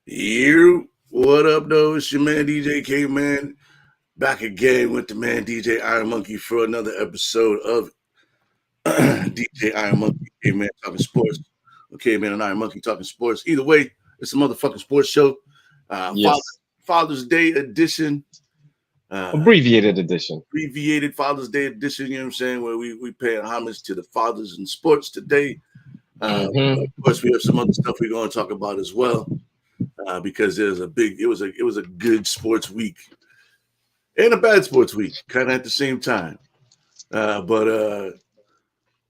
You, what up, though? It's your man DJ Caveman back again with the man DJ IronMonkey for another episode of DJ IronMonkey Caveman talking sports. Okay, man, and IronMonkey talking sports. Either way, it's a motherfucking sports show. Yes, Father's Day edition. abbreviated edition. Abbreviated Father's Day edition. You know what I'm saying? Where we pay homage to the fathers in sports today. Of course, we have some other stuff we're going to talk about as well. Because it was a good sports week and a bad sports week, kind of at the same time. But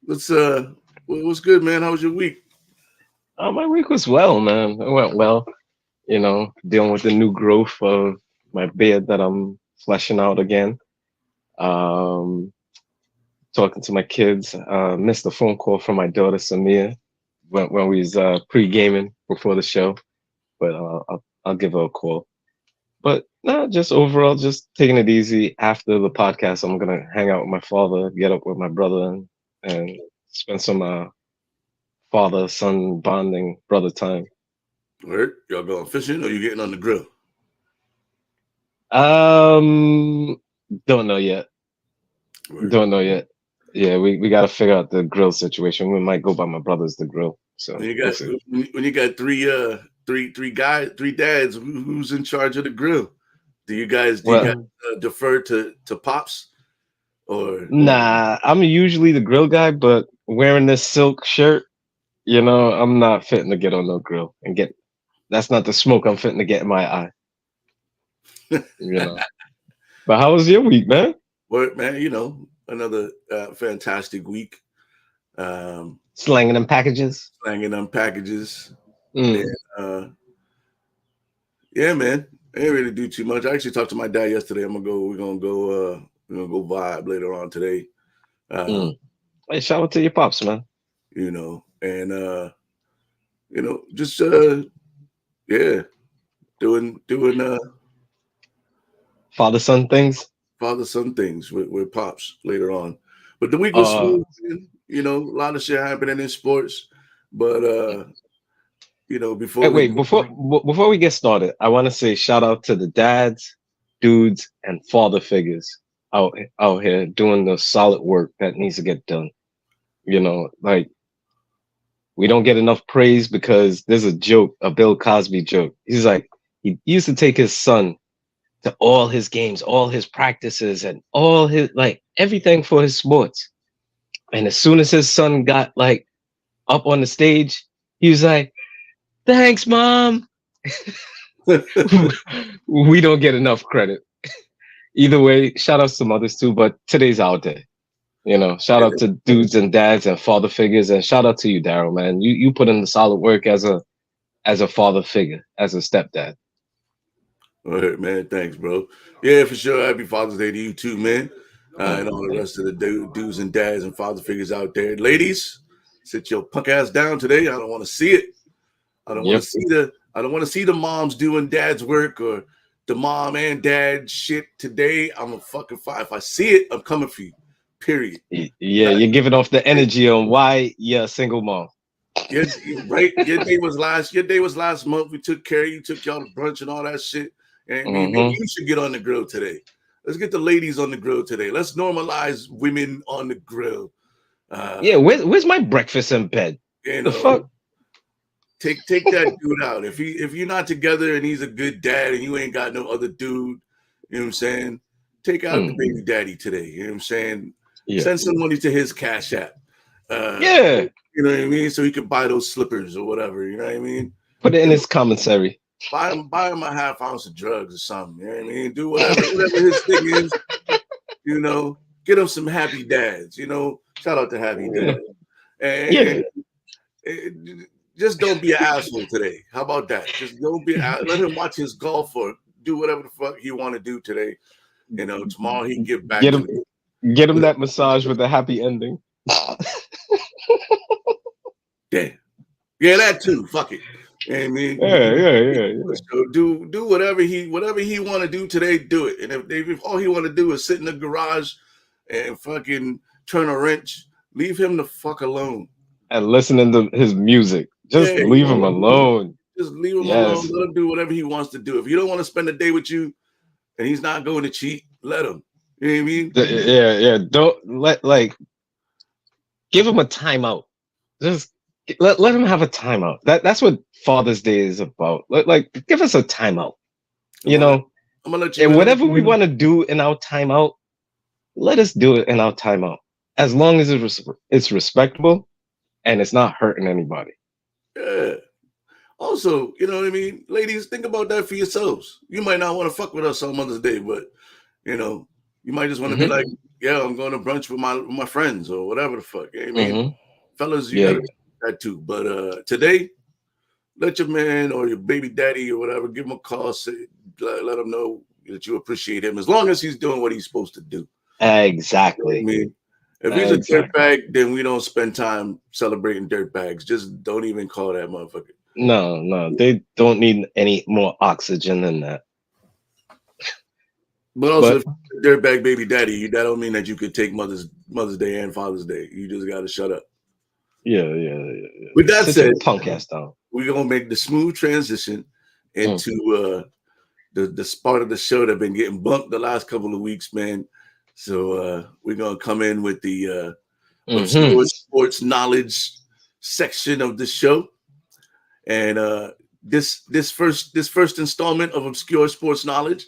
what's good, man? How was your week? My week was well, man. It went well. Dealing with the new growth of my beard that I'm fleshing out again. Talking to my kids. Missed a phone call from my daughter Samir when we was pre-gaming before the show, but I'll give her a call. But no, just overall, just taking it easy. After the podcast, I'm gonna hang out with my father, get up with my brother, and spend some father-son bonding brother time. Word? Y'all going fishing or you getting on the grill? Don't know yet. Word. Don't know yet. Yeah, we got to figure out the grill situation. We might go by my brother's to grill. So when you got three dads, who's in charge of the grill? Do you guys defer to pops? Or nah, I'm usually the grill guy, but wearing this silk shirt, I'm not fitting to get on no grill and get. That's not the smoke I'm fitting to get in my eye. But how was your week, man? Well, man, another fantastic week. Slanging them packages. And, yeah, man. I didn't really do too much. I actually talked to my dad yesterday. We're gonna go vibe later on today. Hey, shout out to your pops, man. Just doing father-son things. Father-son things with pops later on. But the week was smooth. A lot of shit happening in sports. But before we get started, I want to say shout out to the dads, dudes, and father figures out here doing the solid work that needs to get done. Like we don't get enough praise because there's a joke, a Bill Cosby joke. He's like, he used to take his son to all his games, all his practices, and all his everything for his sports. And as soon as his son got up on the stage, he was like, "Thanks, Mom." We don't get enough credit. Either way, shout outs to mothers too, but today's our day. Shout out to dudes and dads and father figures, and shout out to you, Daryl, man. You put in the solid work as a father figure, as a stepdad. All right, man. Thanks, bro. Yeah, for sure. Happy Father's Day to you too, man. And all the rest of the dudes and dads and father figures out there. Ladies, sit your punk ass down today. I don't want to see it. I don't want to see the moms doing dad's work or the mom and dad shit today. I'm a fucking fire. If I see it, I'm coming for you. Period. Yeah, you're giving off the energy on why you're a single mom. Yeah, right. Your day was last month. We took care of you, took y'all to brunch and all that shit. And maybe you should get on the grill today. Let's get the ladies on the grill today. Let's normalize women on the grill. Where's my breakfast in bed? The fuck? Take that dude out. If you're not together and he's a good dad and you ain't got no other dude, you know what I'm saying? Take out the baby daddy today. You know what I'm saying? Yeah. Send some money to his Cash App. You know what I mean? So he can buy those slippers or whatever. You know what I mean? Put it in his commissary. Buy him a half ounce of drugs or something. You know what I mean? Do whatever his thing is. Get him some happy dads. Shout out to happy dads. And just don't be an asshole today. How about that? Just don't be. Let him watch his golf or do whatever the fuck he want to do today. Tomorrow he can get back. Get him that massage with a happy ending. Damn. Yeah, that too. Fuck it. You know what I mean? Yeah. So do whatever he want to do today, do it. And if all he want to do is sit in the garage and fucking turn a wrench, leave him the fuck alone. And listening to his music. Just leave him alone. Just leave him alone. Yes. Let him do whatever he wants to do. If you don't want to spend a day with you and he's not going to cheat, let him. You know what I mean? Yeah, yeah. Don't give him a timeout. Just let him have a timeout. That's what Father's Day is about. Give us a timeout. I'm You gonna let, know, I'm gonna let you and in. whatever we want to do in our timeout, let us do it in our timeout. As long as it's respectable and it's not hurting anybody. Yeah. Also, you know what I mean? Ladies, think about that for yourselves. You might not want to fuck with us on Mother's Day, but you know, you might just want to be Hmm. like, yeah, I'm going to brunch with my friends or whatever the fuck. You know what I mean? Hmm. Fellas, you Yeah. gotta do that too. But today, let your man or your baby daddy or whatever give him a call, let him know that you appreciate him as long as he's doing what he's supposed to do. You know what I Exactly. mean? If he's a Exactly. dirtbag, then we don't spend time celebrating dirtbags. Just don't even call that motherfucker. No, no, they don't need any more oxygen than that. But also, But if you're a dirtbag baby daddy, that don't mean that you could take Mother's Day and Father's Day. You just got to shut up. yeah, yeah, yeah, yeah. With that Sit your said, punk ass down. we're gonna make the smooth transition Mm. into the part of the show that been getting bumped the last couple of weeks, man. So we're gonna come in with the Hmm. obscure sports knowledge section of the show, and this first installment of obscure sports knowledge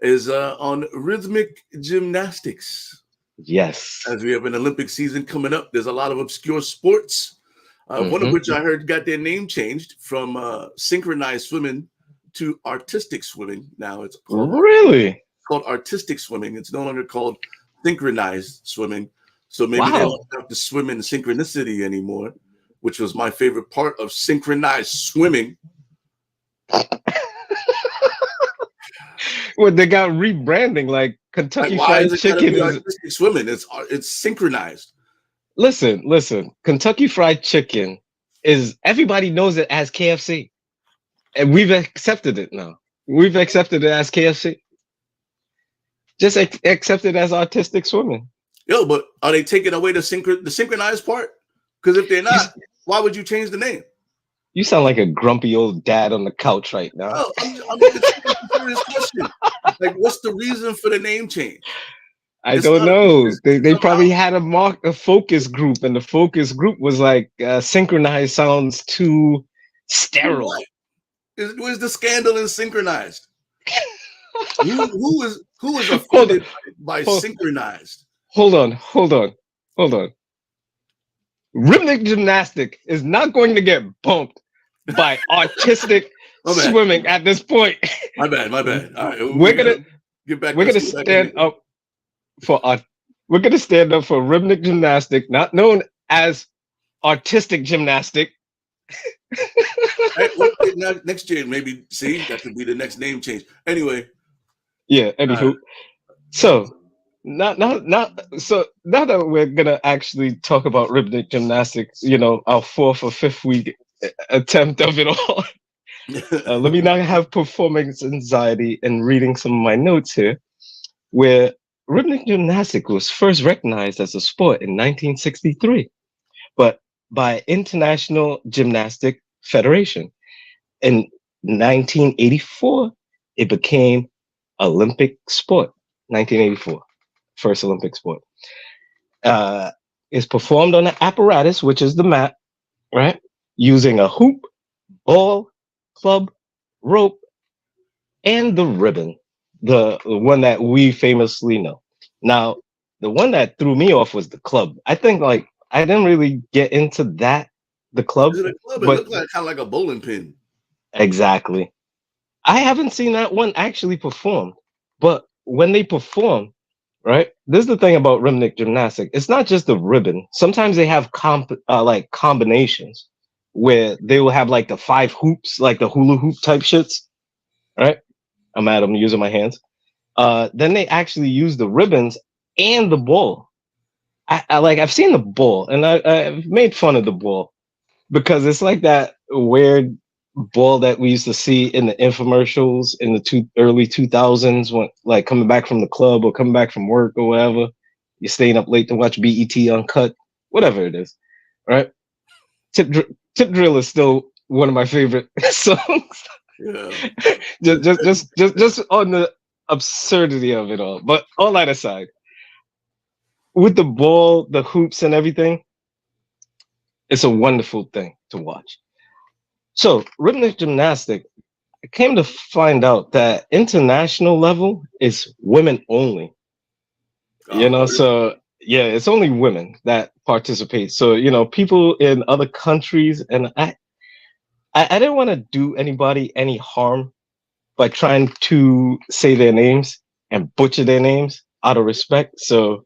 is on rhythmic gymnastics. Yes. As we have an Olympic season coming up, there's a lot of obscure sports, one of Hmm. which I heard got their name changed from synchronized swimming to artistic swimming. Now it's Really? called artistic swimming. It's no longer called synchronized swimming. So maybe they don't Wow. have to swim in synchronicity anymore, which was my favorite part of synchronized swimming. Well, they got rebranding. Like Like, Kentucky why is Fried it got to Chicken be is. artistic swimming? It's synchronized. Listen. Kentucky Fried Chicken is. Everybody knows it as KFC, and we've accepted it now. We've accepted it as KFC. Just accept it as artistic swimming. Yo, but are they taking away the synchronized part? Because if they're You not, why would you change the name? you sound like a grumpy old dad on the couch right now. Oh, it's a serious question. Like, what's the reason for the name change? I It's don't not know. because They somehow. probably had a focus group, and the focus group was like synchronized sounds too sterile. What? Where's the scandal in synchronized? Who is hold on, offended by hold, synchronized? hold on. Rhythmic gymnastic is not going to get bumped by artistic My bad. swimming at this point. My bad. My bad. All right, we're gonna get back. we're Let's gonna get back into stand it. up for art. We're gonna stand up for rhythmic gymnastic, not known as artistic gymnastic. Hey, next year, maybe. See, that could be the next name change. Anyway, Yeah. uh, Anywho, so now that we're gonna actually talk about rhythmic gymnastics, our fourth or fifth week attempt of it all. Let me not have performance anxiety and reading some of my notes here, where rhythmic gymnastics was first recognized as a sport in 1963, but by International Gymnastic Federation. In 1984, it became Olympic sport. 1984, first Olympic sport. Is performed on an apparatus, which is the mat, right? Using a hoop, ball, club, rope, and the ribbon, the one that we famously know. Now, the one that threw me off was the club. I think like I didn't really get into that, the club, is it a club? It but looked like kind of like a bowling pin. exactly. I haven't seen that one actually performed, but when they perform, right? This is the thing about rhythmic gymnastics. It's not just the ribbon. Sometimes they have like combinations where they will have like the five hoops, like the hula hoop type shits, right? I'm using my hands. Then they actually use the ribbons and the ball. I've seen the ball, and I've made fun of the ball because it's like that weird ball that we used to see in the infomercials in the early 2000s when like coming back from the club or coming back from work or whatever. You're staying up late to watch BET Uncut, whatever it is, right? Tip drill is still one of my favorite songs. Yeah. Just on the absurdity of it all. But all that aside, with the ball, the hoops, and everything, it's a wonderful thing to watch. So, rhythmic gymnastic, I came to find out that international level is women only. You Oh, know, really? so yeah, it's only women that participate. So, people in other countries, and I didn't want to do anybody any harm by trying to say their names and butcher their names out of respect. So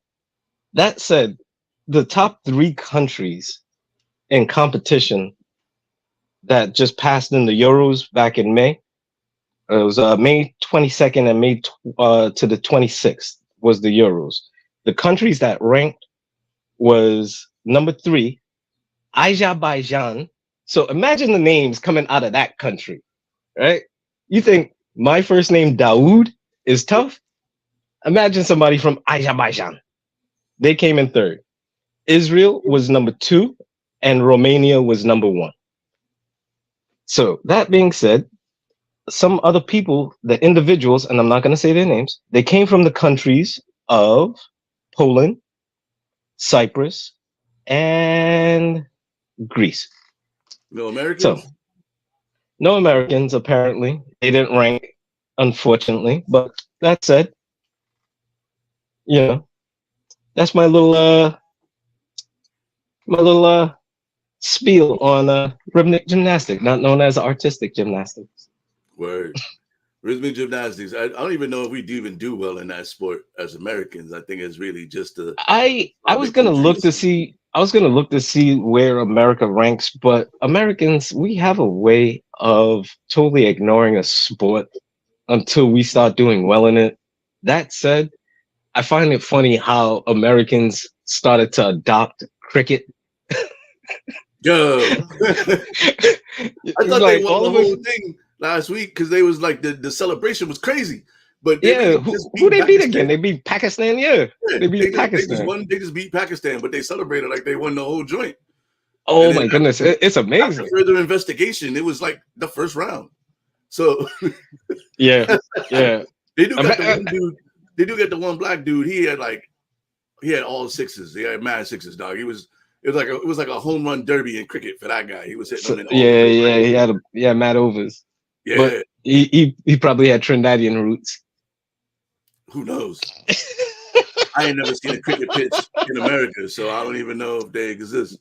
that said, the top three countries in competition that just passed in the Euros back in May. It was May 22nd and to the 26th was the Euros. The countries that ranked was number three, Azerbaijan. So imagine the names coming out of that country, right? You think my first name Daoud is tough? Imagine somebody from Azerbaijan. They came in third. Israel was number two, and Romania was number one. So that being said, some other people, the individuals, and I'm not going to say their names, they came from the countries of Poland, Cyprus, and Greece. No So Americans? no Americans, apparently. They didn't rank, unfortunately. But that said, you know, that's my little spiel on rhythmic gymnastic, not known as artistic gymnastics. Word. Rhythmic gymnastics. I don't even know if we do even do well in that sport as Americans. I think it's really just the I other was gonna look to countries. see I was gonna look to see where America ranks, but Americans, we have a way of totally ignoring a sport until we start doing well in it. That said, I find it funny how Americans started to adopt cricket. Yo. I thought they Like won all the of us, whole thing last week because they was like the celebration was crazy. But they yeah. really Who, just who beat they beat again? Pakistan. They beat Pakistan, yeah. Yeah, They beat they just Pakistan. won. They just beat Pakistan, but they celebrated like they won the whole joint. And Oh then my goodness, it's after amazing. further investigation, it was like the first round. So Yeah, yeah. they do got the Ama- one dude. They do get the one black dude. He had all sixes. He had mad sixes, dog. It was like a home run derby in cricket for that guy. He was hitting So, them in all the yeah, right yeah, places. he had Matt Overs, but Yeah, he probably had Trinidadian roots. who knows? I ain't never seen a cricket pitch in America, so I don't even know if they exist.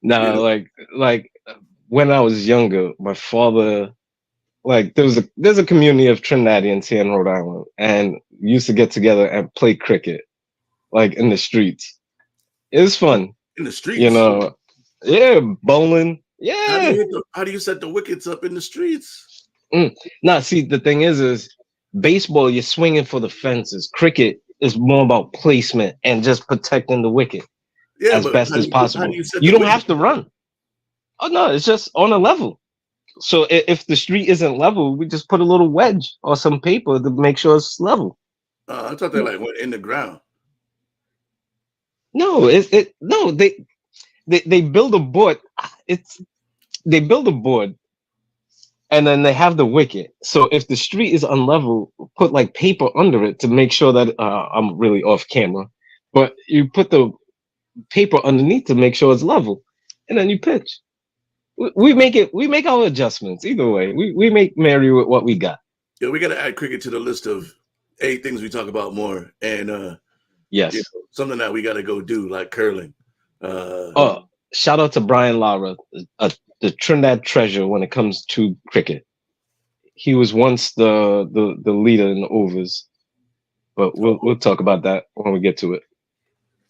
You Nah, know, like when I was younger, my father, like there's a community of Trinidadians here in Rhode Island, and we used to get together and play cricket, like in the streets. It was fun, in the you streets. know. Yeah, bowling. Yeah. How do you set the wickets up in the streets? Nah, see, the thing is baseball, you're swinging for the fences. Cricket is more about placement and just protecting the wicket Yeah, as but best as how do possible. you set You the don't wicket? have to run. Oh no, it's just on a level. So if the street isn't level, we just put a little wedge or some paper to make sure it's level. I thought they like went in the ground. No, it no, they build a board. It's they build a board and then they have the wicket. So if the street is unlevel, put like paper under it to make sure that I'm really off camera. But you put the paper underneath to make sure it's level, and then you pitch. We make our adjustments either way. We make merry with what we got. Yeah, we got to add cricket to the list of things we talk about more, and Yes. something that we got to go do like curling. Uh, Oh, shout out to Brian Lara, the Trinidad treasure when it comes to cricket. He was once the leader in the overs, but we'll talk about that when we get to it.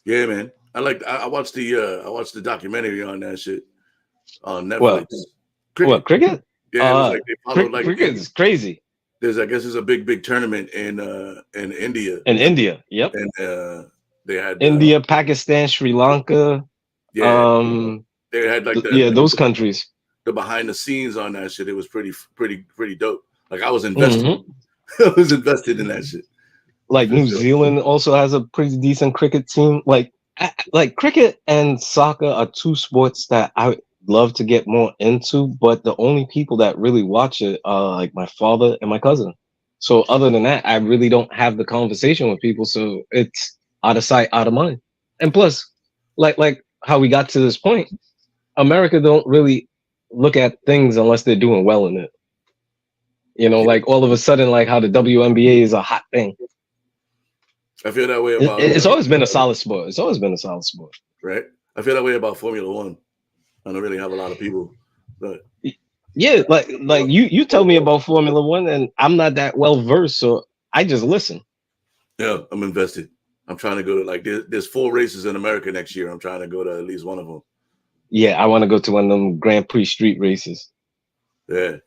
yeah, man. I watched the documentary on that shit on Netflix. Well, Cricket. cricket? Yeah, it was like they followed like Cricket is crazy I guess there's a big tournament in India, in India. Yep, and they had India, Pakistan, Sri Lanka. yeah, they had like Yeah, those countries. the behind the scenes on that shit. It was pretty dope. Like I was invested. Hmm. I was invested in that shit Like for New sure. Zealand also has a pretty decent cricket team. Like cricket and soccer are two sports that love to get more into, but the only people that really watch it are like my father and my cousin. So other than that, I really don't have the conversation with people. So it's out of sight, out of mind. And plus, like how we got to this point, America don't really look at things unless they're doing well in it. You know, Yeah, like all of a sudden, like how the WNBA is a hot thing. I feel that way It, about it's always been a solid sport. It's always been a solid sport. right. I feel that way about Formula One. I don't really have a lot of people, but Yeah, like you tell me about Formula One, and I'm not that well versed, so I just listen. yeah, I'm invested. I'm trying to go to like there's 4 races in America next year. I'm trying to go to at least one of them. Yeah, I want to go to one of them Grand Prix street races. Yeah.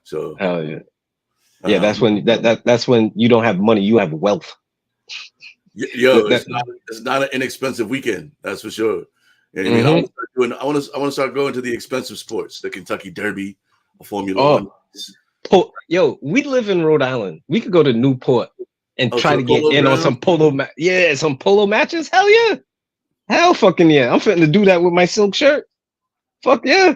So Hell yeah, yeah. That's um, when that's when you don't have money, you have wealth. yo, That, that it's not an inexpensive weekend. That's for sure. And I mean, mm-hmm. I want to start going to the expensive sports, the Kentucky Derby, Formula One. Oh, yo, we live in Rhode Island. We could go to Newport and Oh, to try the to get polo in on ground. some yeah, some polo matches. Hell yeah, hell fucking yeah. I'm fitting to do that with my silk shirt. Fuck yeah.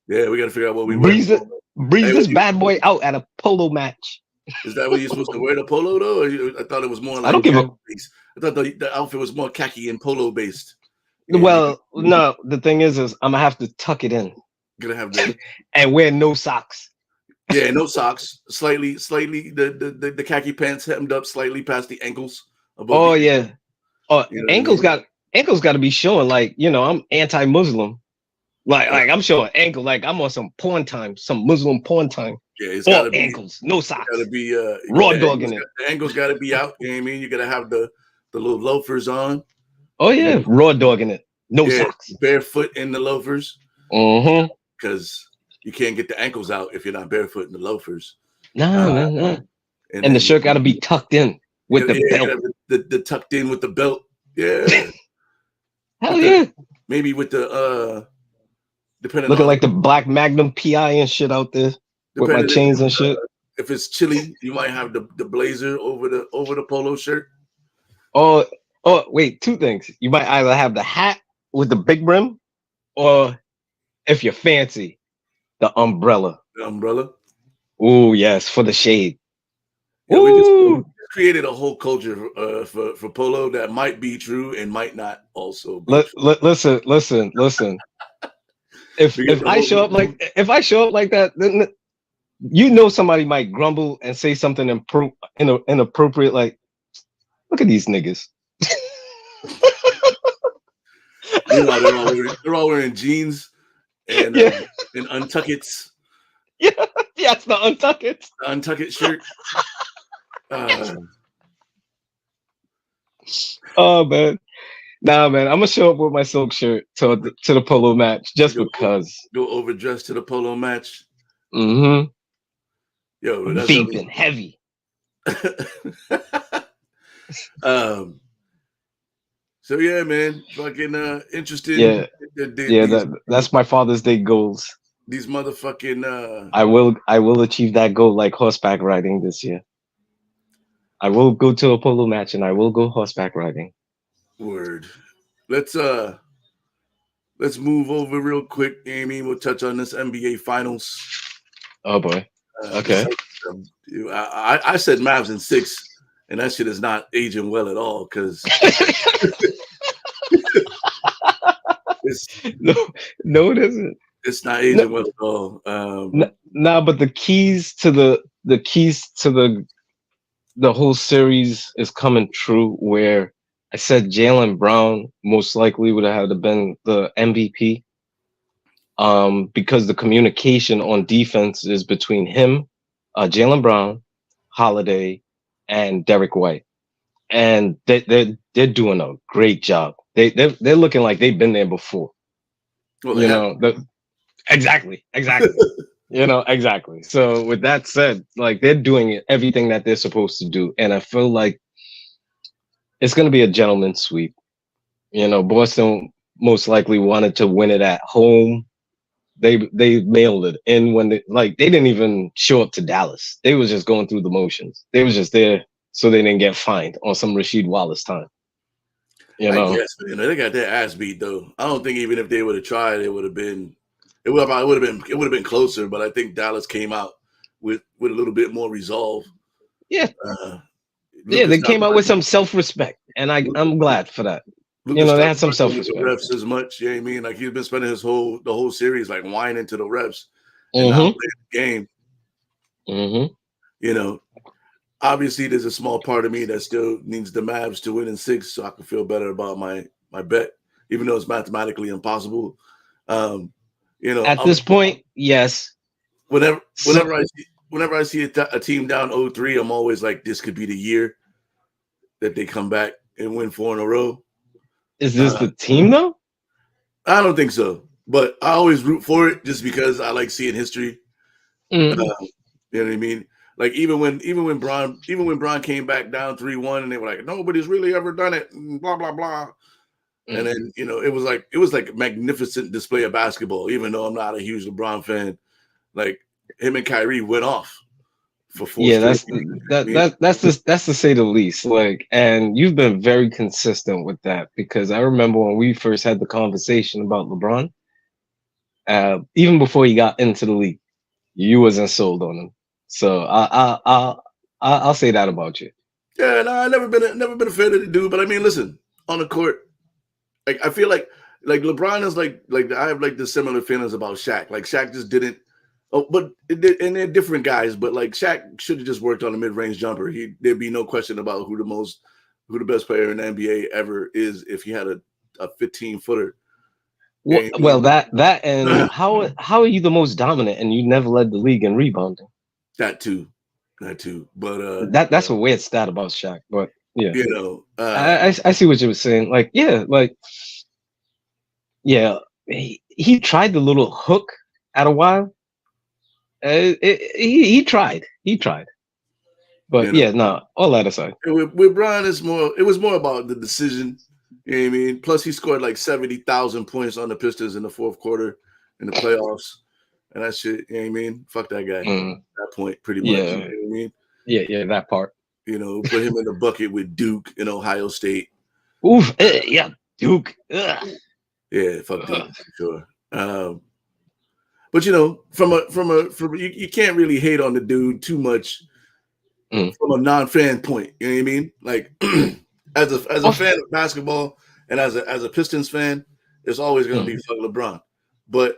Yeah, we got to figure out what we wear. Breeze it, breeze Hey, this bad boy out at a polo match. is that what you're supposed to wear the polo though? I thought it was more I like don't give a khaki based. I thought the outfit was more khaki and polo based. And you're well, no, the thing is I'm gonna have to tuck it in gonna have the and wear no socks. yeah, no socks, slightly the khaki pants hemmed up slightly past the ankles above Oh the yeah. Oh, you know what I mean? ankles got to be showing. Like I'm anti-Muslim. Uh, Like I'm showing ankle. Like I'm on some porn time, some Muslim porn time. yeah, it's All gotta be ankles, no socks, gotta be raw dogging it. the ankles gotta be out, you know what I mean? You gotta have the little loafers on. Oh You yeah, know, raw dogging it, no yeah, socks. barefoot in the loafers Mm-hmm. because you can't get the ankles out if you're not barefoot in the loafers. Nah, Uh, man, nah. and And the then shirt got to be tucked in you with gotta, the yeah, you belt. gotta have the tucked in with the belt. Yeah. Hell With the yeah, maybe with the depending looking on like the Black Magnum PI and shit out there with my depending chains and shit. if it's chilly, you might have the blazer over the polo shirt. Oh, oh, wait, two things. You might either have the hat with the big brim, or if you're fancy, the umbrella. The umbrella. Oh yes, for the shade. Yeah, we just Ooh, created a whole culture for polo that might be true and might not also be true. listen. If We get if the I whole show up like if I show up like that, then you know somebody might grumble and say something inappropriate. Like, look at these niggas. meanwhile they're all wearing jeans Yeah, and untuckets, yeah, yes, the untucked. untucked shirt. Uh, Oh man. Nah, man, I'm gonna show up with my silk shirt to the polo match just go because. go overdressed to the polo match. Mm-hmm. Yo, that's Vaping heavy. um. So yeah, man, fucking interesting. Yeah, yeah. That's my Father's Day goals. These motherfucking I will achieve that goal like horseback riding this year. I will go to a polo match and I will go horseback riding. word. Let's move over real quick, Amy. We'll touch on this NBA Finals. Oh boy. Okay. I said Mavs in 6, and that shit is not aging well at all because no, it isn't. it's not aging well at all. Nah, but the keys to the whole series is coming true. Where I said Jalen Brown most likely would have been the MVP. Because the communication on defense is between him, Jalen Brown, Holiday, and Derek White, and they're doing a great job. They're looking like they've been there before. Well, You know, exactly. You know, exactly. So with that said, like they're doing everything that they're supposed to do, and I feel like it's going to be a gentleman's sweep. You know, Boston most likely wanted to win it at home. They mailed it, and when they didn't even show up to Dallas. They was just going through the motions. They was just there so they didn't get fined on some Rasheed Wallace time. You I know, guess, but, they got their ass beat though. I don't think even if they would have tried, it would have been it would have been closer, but I think Dallas came out with a little bit more resolve. Yeah, Uh, yeah, Lucas they stopped came out with arguing. some self-respect, and I'm glad for that. Lucas They stopped had some arguing with the self-respect. refs as much. You know what I mean? Like he's been spending the whole series like whining to the refs and not Mm-hmm. playing the game. Mm-hmm. You know, obviously there's a small part of me that still needs the Mavs to win in 6 so I can feel better about my bet, even though it's mathematically impossible. Um, At this point, yes. whenever So, whenever I see a team down 0-3, I'm always like, this could be the year that they come back and win 4 in a row. is this Uh, the team though? I don't think so, but I always root for it just because I like seeing history. Mm, Uh, you know what I mean? Like even when Braun came back down 3-1 and they were like, nobody's really ever done it, and blah blah blah. And mm. then it was like a magnificent display of basketball, even though I'm not a huge LeBron fan. Like him and Kyrie went off for 4 Yeah, straight that's games. I that mean, that that's to say the least. Like, and you've been very consistent with that because I remember when we first had the conversation about LeBron, even before he got into the league, you wasn't sold on him. So I'll say that about you. yeah, no, I never been a fan of the dude. But I mean, listen, on the court, like I feel like LeBron is like I have like the similar feelings about Shaq. Like Shaq just didn't. Oh, but and they're different guys. But like Shaq should have just worked on a mid range jumper. There'd be no question about who the best player in the NBA ever is if he had a 15-footer. You know what I Well, mean? that and how are you the most dominant and you never led the league in rebounding? That too, that too. But That's a weird stat about Shaq, but yeah, you know, I see what you were saying. Like, yeah, he tried the little hook at a while. He tried, but you know, yeah, no, all that aside. with Brian, it was more about the decision. You know what I mean? Plus, he scored like 70,000 points on the Pistons in the fourth quarter in the playoffs, and that shit. You know what I mean? Fuck that guy. At Mm, that point, pretty much. You yeah, know what I mean? yeah, that part. Put him in the bucket with Duke in Ohio State. Oof, yeah, Duke. Ugh, Yeah, fuck Duke ugh. for sure. But from you can't really hate on the dude too much Mm. from a non-fan point. You know what I mean? Like as a Off, fan of basketball and as a Pistons fan, it's always going to be mm, fuck LeBron. But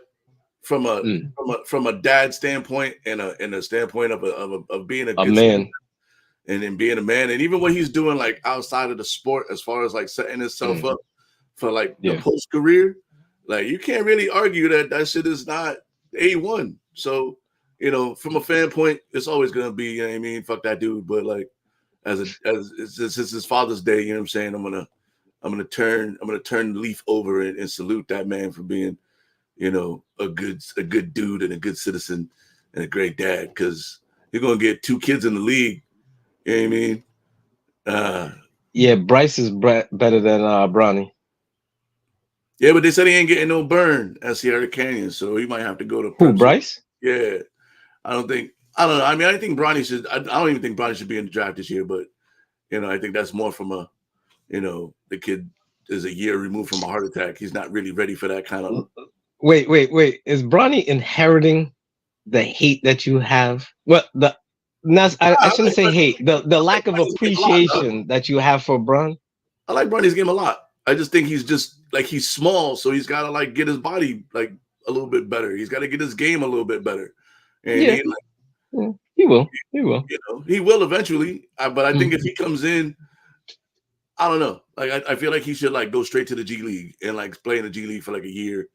from a mm. from a dad standpoint and a standpoint of being a A good man. and being a man, and even what he's doing like outside of the sport as far as like setting himself Mm, up for like the yeah. post career, like you can't really argue that shit is not A1. So from a fan point, it's always gonna be, you know what I mean, fuck that dude. But like as it's his Father's Day, you know what I'm saying, I'm gonna turn the leaf over and salute that man for being, a good dude and a good citizen and a great dad, because you're gonna get 2 kids in the league. You know what I mean? Uh, Yeah, Bryce is better than Bronny. yeah, but they said he ain't getting no burn at Sierra Canyon, so he might have to go to Who, prep school. Bryce? Yeah, I don't know. I mean, I think Bronny should. I don't even think Bronny should be in the draft this year, but I think that's more from the kid is a year removed from a heart attack. He's not really ready for that kind of. Wait. Is Bronny inheriting the hate that you have? Well, I I shouldn't like say hate. The lack of Bronny's game a lot. No. appreciation that you have for Bron. I like Bronny's game a lot. I just think he's just like he's small, so he's got to like get his body like a little bit better. He's got to get his game a little bit better. You know what I Yeah, mean? Like, yeah, he will. He will. he will eventually. But I think if Mm. he comes in, I don't know. Like I feel like he should like go straight to the G League and like play in the G League for like a year,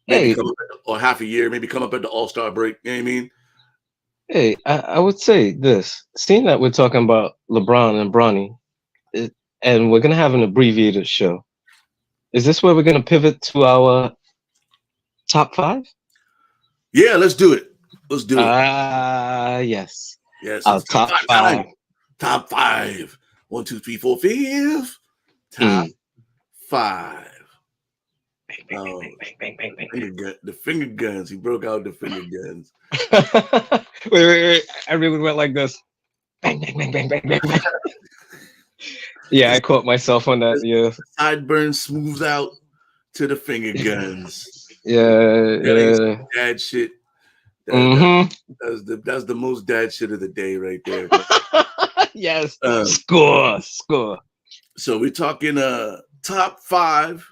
maybe Hey, come up or half a year, maybe come up at the All-Star break. You know what I mean? hey, I would say this. Seeing that we're talking about LeBron and Bronny, and we're gonna have an abbreviated show. Is this where we're gonna pivot to our top five? Yeah, let's do it. Let's do it. Yes. Yes, Our it's top top five five. time. Top five. 1, 2, 3, 4, 5. Top Mm. 5. Bang, bang, bang, Um, bang, bang, bang, bang, bang. the finger guns. He broke out the finger guns. Wait. I really went like this. Bang, bang, bang, bang, bang, bang, bang. Yeah, The I caught myself on that. Yeah. sideburn smooths out to the finger guns. Yeah, That ain't yeah. some dad shit. That Mm-hmm. that's the most dad shit of the day right there. Yes. Um, Score, score. so we're talking top five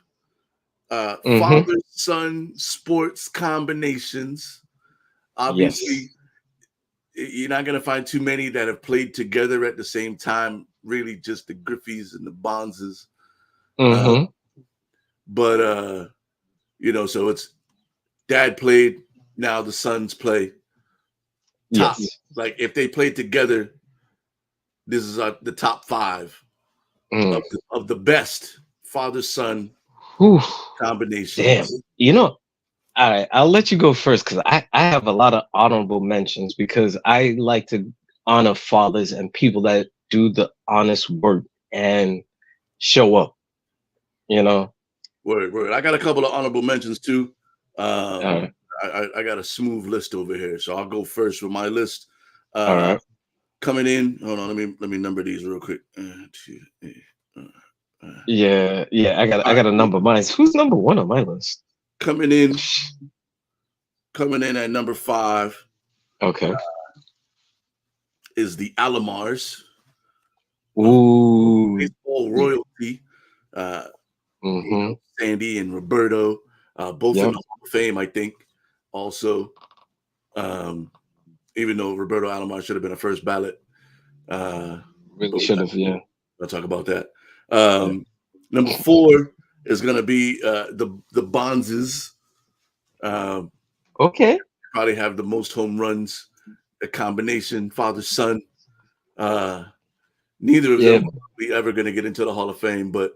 Mm-hmm. father son sports combinations. Yes. Obviously, you're not gonna find too many that have played together at the same time. Really, just the Griffeys and the Bonzes. Uh, Mm-hmm. but so it's dad played, now the sons play. Top, Yes. like if they played together, this is the top five Mm. of the best father son Whew. Damn. combinations. All right, I'll let you go first because I have a lot of honorable mentions because I like to honor fathers and people that do the honest work and show up, you know. Word, word. I got a couple of honorable mentions too. All Um, right, I got a smooth list over here, so I'll go first with my list. all Uh, right. coming in, hold on, let me number these real quick. Uh, Yeah, yeah, all I right, got a number. Mine. Who's number one on my list? coming in, coming in at number five Okay. is the Alomars of Ooh. baseball royalty. Uh, Mm-hmm. Sandy and Roberto, both in Yep. the Hall of Fame, I think. Also, um, even though Roberto Alomar should have been a first ballot, Really but should have. Yeah. we'll talk about that. Yeah. Number four is going to be the Bonzes. Um, Okay. probably have the most home runs, a combination father son. Uh, neither of them Yeah. are probably ever going to get into the Hall of Fame, but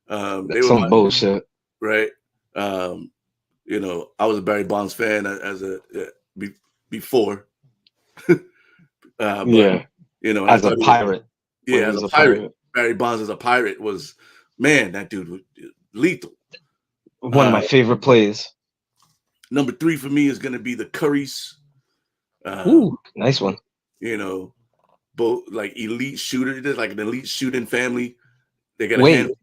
they That's were some my bullshit. right. Um, I was a Barry Bonds fan as a before, but Yeah. and I As a thought he was pirate, when yeah he as was a a pirate. pirate. Barry Bonds as a pirate was man. That dude was lethal. One of Uh, my favorite plays. number three for me is going to be the Currys. Um, Ooh, nice one. you know, both like elite shooters. There's like an elite shooting family. They got a Wait, handle.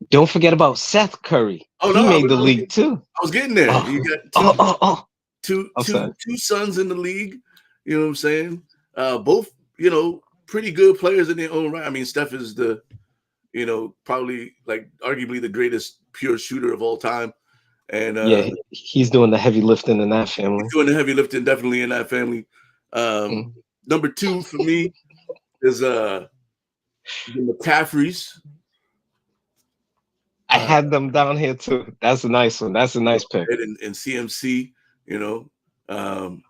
don't forget about Seth Curry. Oh He no, made the league too. I was getting there. Oh, You got oh, oh, oh. I'm sorry. two sons in the league. You know what I'm saying? Both pretty good players in their own right. I mean, Steph is the probably like arguably the greatest pure shooter of all time, and Yeah, he's doing the heavy lifting in that he's family. doing the heavy lifting definitely in that family. Mm. Number two for me is the McCaffreys. I had them down here too. That's a nice one. That's a nice pick. And CMC. You know, um,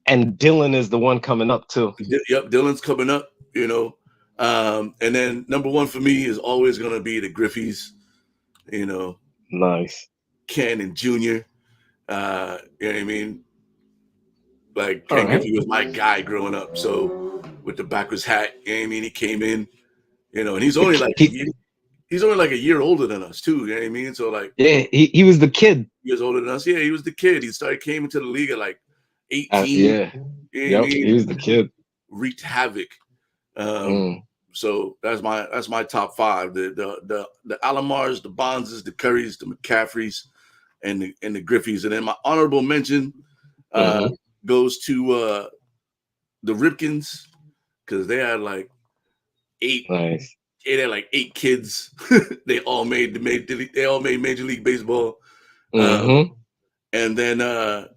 And Dylan is the one coming up too. yep, Dylan's coming up. And then number one for me is always going to be the Griffeys. You know, Nice. Ken and Junior. You know what I mean? Like All Ken right. Griffey was my guy growing up. So with the backwards hat, you know what I mean? He came in, and he's only like he's only like a year older than us too. You know what I mean? So like Yeah, he was the kid. years older than us. Yeah, he was the kid. Came into the league at like 18. Yeah. You know what I Yep. He mean? was the kid. Wreaked havoc. Um, Mm. so that's my top five. The Alomars, the Bonzes, the Currys, the McCaffreys, and the Griffeys. And then my honorable mention Mm-hmm. goes to the Ripkins because they had like eight. Nice. They had like eight kids. They all made Major League Baseball. Um, Mm-hmm. and then uh,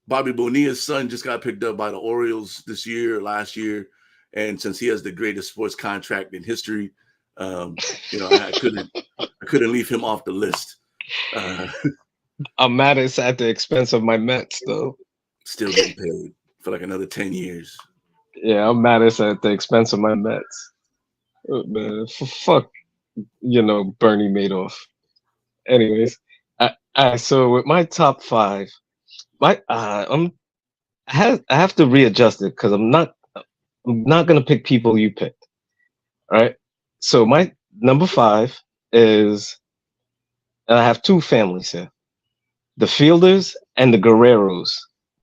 Bobby Bonilla's son just got picked up by the Orioles last year, and since he has the greatest sports contract in history, I couldn't leave him off the list. I'm mad it's at the expense of my Mets though. Still getting paid for like another 10 years. Yeah, I'm mad it's at the expense of my Mets. Man, fuck, Bernie Madoff. Anyways, so with my top five, my I have to readjust it because I'm not gonna pick people you picked. All right. So my number five is I have two families here: the Fielders and the Guerreros.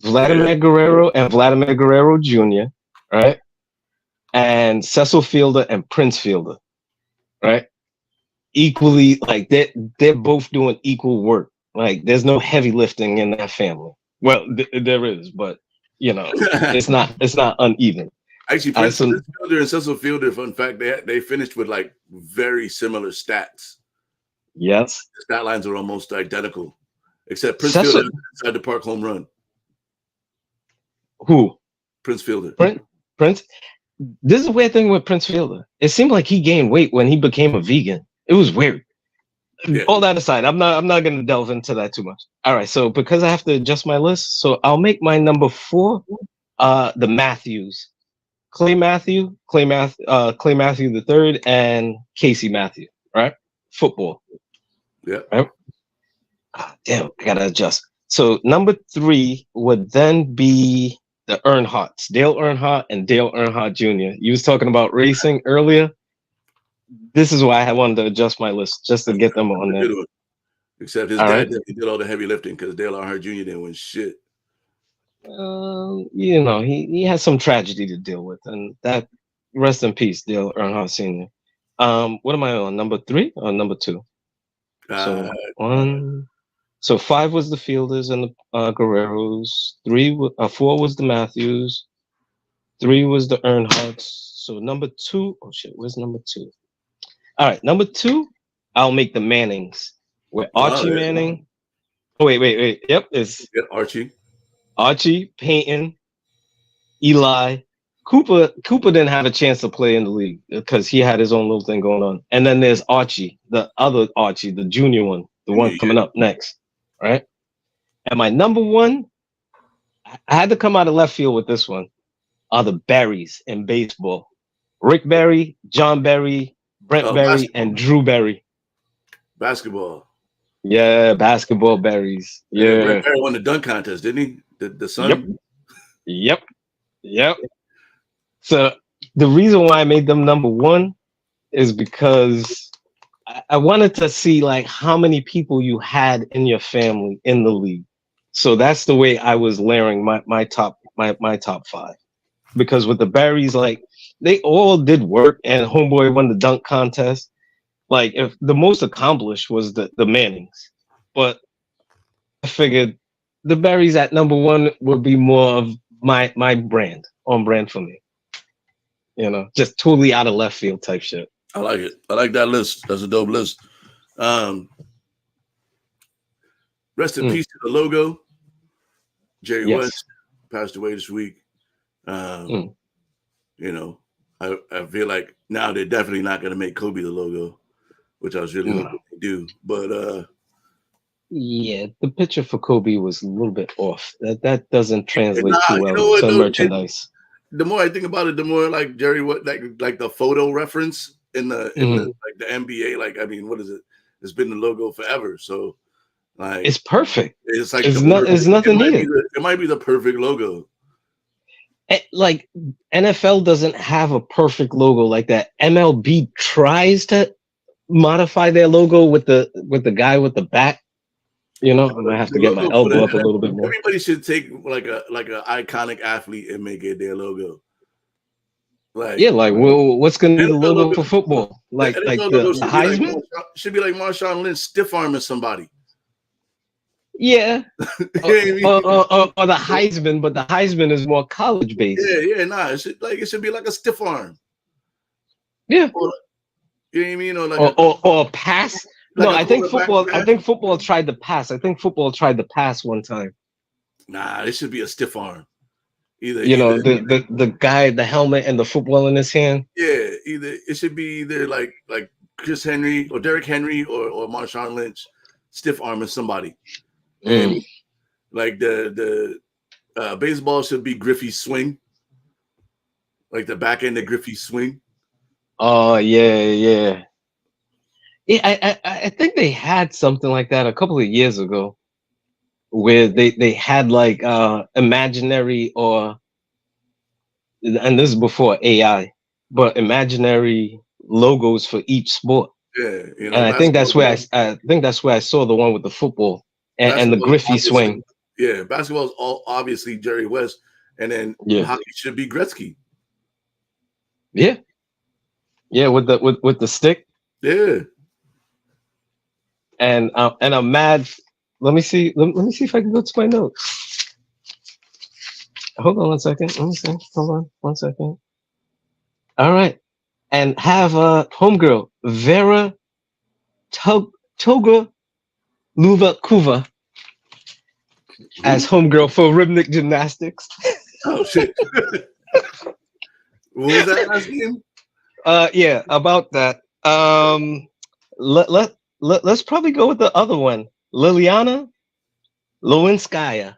Yeah. Vladimir Guerrero and Vladimir Guerrero Jr. Right, and Cecil Fielder and Prince Fielder. Right, equally like they're both doing equal work. Like, there's no heavy lifting in that family. Well, there is, but it's not uneven. Actually, So Prince Fielder and Cecil Fielder, fun fact, they finished with like very similar stats. yes, The stat lines are almost identical, except Prince Fielder Cecil, had an inside the park home run. who Prince Fielder. Prince. This is a weird thing with Prince Fielder. It seemed like he gained weight when he became a vegan. It was weird. Yeah. All that aside, I'm not going to delve into that too much. All right, so because I have to adjust my list, so I'll make my number 4 the Matthews. Clay Matthew the third, and Casey Matthew, right? Football. Yeah. Right? Damn, I gotta adjust. So number 3 would then be the Earnhardts, Dale Earnhardt and Dale Earnhardt Jr. You was talking about racing earlier. This is why I wanted to adjust my list, just to get them on there. Except his dad did all the heavy lifting because Dale Earnhardt Jr. didn't win shit. He has some tragedy to deal with, and that, rest in peace, Dale Earnhardt Sr. What am I on? Number 3 or number 2? So 1. So 5 was the Fielders and the Guerreros. 4 was the Matthews. 3 was the Earnhardts. So number 2. Oh shit, where's number 2? All right, number 2. I'll make the Mannings. With Archie Manning. Oh wait. Yep, it's Archie, Peyton, Eli. Cooper didn't have a chance to play in the league because he had his own little thing going on. And then there's Archie, the other Archie, the junior one, the one coming up next, right? And my number 1, I had to come out of left field with this one, are the Berries in baseball. Rick Barry, John Barry, Brent Barry, and Drew Barry. Basketball. Yeah, basketball berries. Yeah. Brent Barry won the dunk contest, didn't he? The son? Yep. So the reason why I made them number 1 is because I wanted to see like how many people you had in your family in the league. So that's the way I was layering my top 5. Because with the Barrys, like, they all did work, and homeboy won the dunk contest. Like, if the most accomplished was the Mannings, but I figured the Barrys at number 1 would be more of my brand, on brand for me. Just totally out of left field type shit. I like it. I like that list. That's a dope list. Rest in peace to the logo. Jerry West passed away this week. I feel like now they're definitely not going to make Kobe the logo, which I was really hoping to do. But yeah, the picture for Kobe was a little bit off. That doesn't translate too well to merchandise. The more I think about it, the more like Jerry, like the photo reference in the like the NBA. Like, I mean, what is it? It's been the logo forever, so like it's perfect. It's like it's nothing needed. It might be the perfect logo. Like, NFL doesn't have a perfect logo like that. MLB tries to modify their logo with the guy with the bat. I'm gonna have to get my elbow up a little bit more. Everybody should take like a iconic athlete and make it their logo. Like, what's gonna be the logo for football? Like the Heisman should be like Marshawn Lynch stiff arming somebody. Yeah, or the Heisman, but the Heisman is more college based. It should be like a stiff arm. Yeah, you know what I mean? Or a pass. Like, no, I think football tried to pass. I think football tried to pass one time. Nah, it should be a stiff arm. Either the guy, the helmet, and the football in his hand. Yeah, it should be either like Chris Henry or Derrick Henry or Marshawn Lynch stiff arming somebody. And like the baseball should be Griffey's swing, like the back end of Griffey's swing. Oh yeah. I think they had something like that a couple of years ago, where they had like imaginary and this is before AI, but imaginary logos for each sport. Yeah, and I think that's where I saw the one with the football and the Griffey swing. Yeah, basketball is all obviously Jerry West, and then hockey should be Gretzky. Yeah, with the stick. Yeah. And I'm mad Let me see. Let me see if I can go to my notes. Hold on one second. Let me see. Hold on one second. All right. And have homegirl Vera Toga Luva Kuva as Who? homegirl for rhythmic gymnastics. Oh shit! What was that last name? Yeah, about that. Let's probably go with the other one, Liliana Lewinskyia.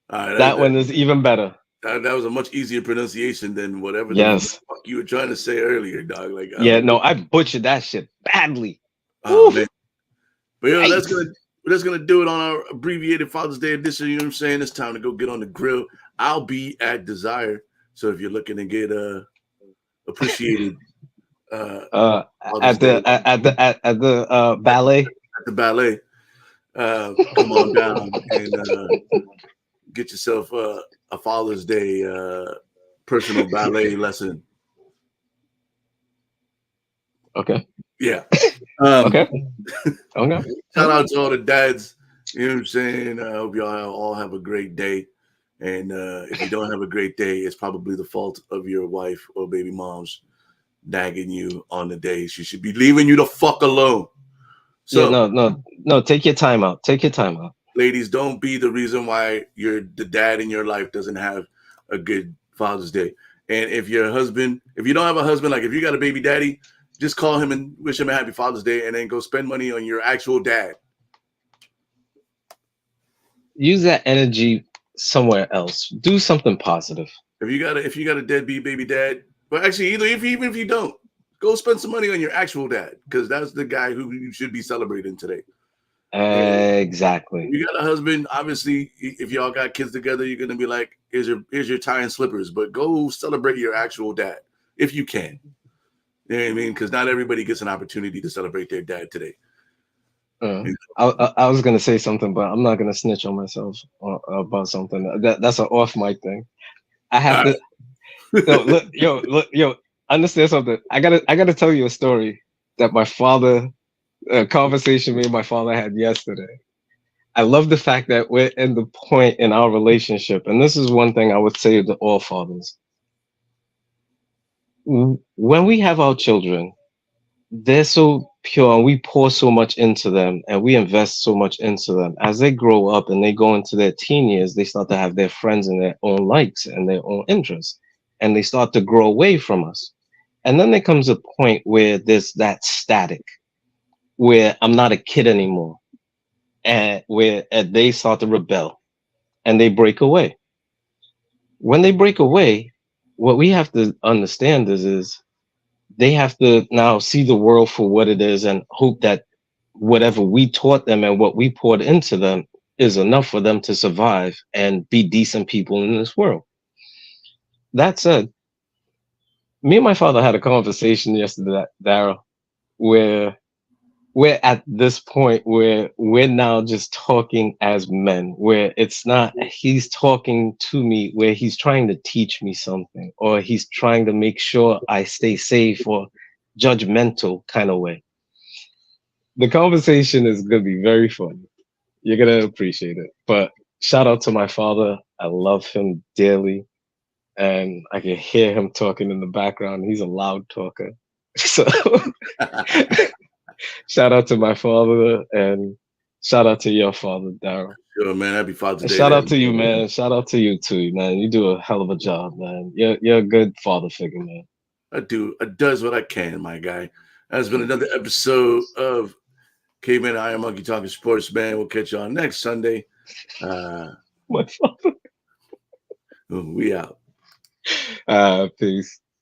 All right, That one is even better. that was a much easier pronunciation than whatever the Yes. fuck you were trying to say earlier, dog. Like I Yeah. don't know. No, I butchered that shit badly. Oh man. Oof. But yo, Yikes. that's gonna do it on our abbreviated Father's Day edition. You know what I'm saying? It's time to go get on the grill. I'll be at Desire. So if you're looking to get appreciated Uh, Father's Day at the ballet. at the ballet, come on down and get yourself a Father's Day personal ballet lesson. Okay. Yeah. Um, Okay. Okay. Shout out to all the dads. You know what I'm saying? I hope y'all all have a great day. And if you don't have a great day, it's probably the fault of your wife or baby mom's nagging you on the day. She should be leaving you the fuck alone. Yeah. So, No. No. No. Take your time out. Take your time out. ladies, don't be the reason why the dad in your life doesn't have a good Father's Day. And if you don't have a husband, like if you got a baby daddy, just call him and wish him a happy Father's Day, and then go spend money on your actual dad. Use that energy somewhere else. Do something positive. If you got a deadbeat baby dad, but actually, even if you don't, go spend some money on your actual dad because that's the guy who you should be celebrating today. And Exactly. you got a husband, obviously, if y'all got kids together, you're gonna be like, here's your tie and slippers, but go celebrate your actual dad if you can. You know what I mean? Because not everybody gets an opportunity to celebrate their dad today. Uh, I was gonna say something, but I'm not gonna snitch on myself about something. That's an off mic thing. I have All to. No, right. look, yo. Understand something. I gotta tell you a story that my father, a conversation me and my father had yesterday. I love the fact that we're in the point in our relationship, and this is one thing I would say to all fathers. When we have our children, they're so pure and we pour so much into them and we invest so much into them. As they grow up and they go into their teen years, they start to have their friends and their own likes and their own interests, and they start to grow away from us. And then there comes a point where there's that static, where I'm not a kid anymore, and where they start to rebel and they break away. When they break away, what we have to understand is they have to now see the world for what it is and hope that whatever we taught them and what we poured into them is enough for them to survive and be decent people in this world. That said, me and my father had a conversation yesterday, Daryl, where we're at this point where we're now just talking as men, where it's not he's talking to me, where he's trying to teach me something, or he's trying to make sure I stay safe or judgmental kind of way. The conversation is going to be very funny. You're going to appreciate it. But shout out to my father. I love him dearly. And I can hear him talking in the background. He's a loud talker. So shout out to my father and shout out to your father, Daryl. Yo, man, happy Father's And Day shout to out to you, everybody. man. Shout out to you too, man. You do a hell of a job, man. You're a good father figure, man. I does what I can, my guy. That's been another episode of Caveman Iron Monkey Talking Sports, man. We'll catch y'all next Sunday. Uh, My father. we out. Peace.